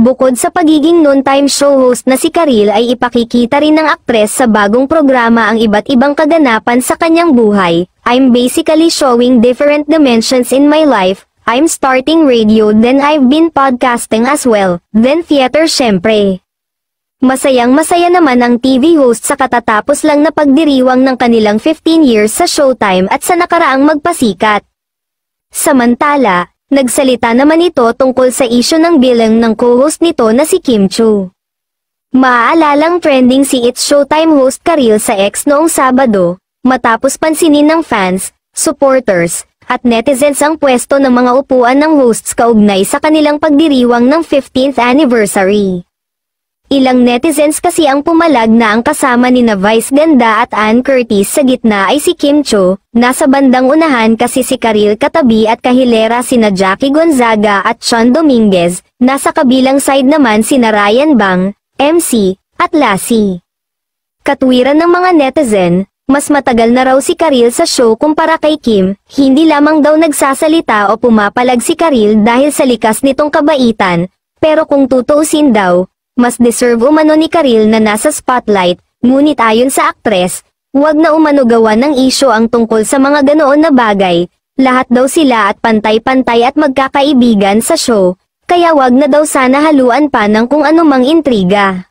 Bukod sa pagiging noontime show host na si Karil ay ipakikita rin ng aktres sa bagong programa ang iba't ibang kaganapan sa kanyang buhay. I'm basically showing different dimensions in my life. I'm starting radio, then I've been podcasting as well, then theater syempre. Masayang-masaya naman ang TV host sa katatapos lang na pagdiriwang ng kanilang 15 years sa Showtime at sa nakaraang magpasikat. Samantala, nagsalita naman ito tungkol sa isyu ng bilang ng co-host nito na si Kim Chu. Maaalalang trending si It's Showtime host Karil sa X noong Sabado, matapos pansinin ng fans, supporters, at netizens ang pwesto ng mga upuan ng hosts kaugnay sa kanilang pagdiriwang ng 15th anniversary. Ilang netizens kasi ang pumalag na ang kasama nina Vice Ganda at Ann Curtis sa gitna ay si Kim Chu, nasa bandang unahan kasi si Karil katabi at kahilera sina Jackie Gonzaga at Sean Dominguez, nasa kabilang side naman sina Ryan Bang, MC, at Lassie. Katwiran ng mga netizen, mas matagal na raw si Karil sa show kumpara kay Kim, hindi lamang daw nagsasalita o pumapalag si Karil dahil sa likas nitong kabaitan, pero kung tutuusin daw, mas deserve umano ni Karil na nasa spotlight, ngunit ayon sa aktres, huwag na umano gawa ng isyo ang tungkol sa mga ganoon na bagay, lahat daw sila at pantay-pantay at magkakaibigan sa show, kaya wag na daw sana haluan pa ng kung anumang intriga.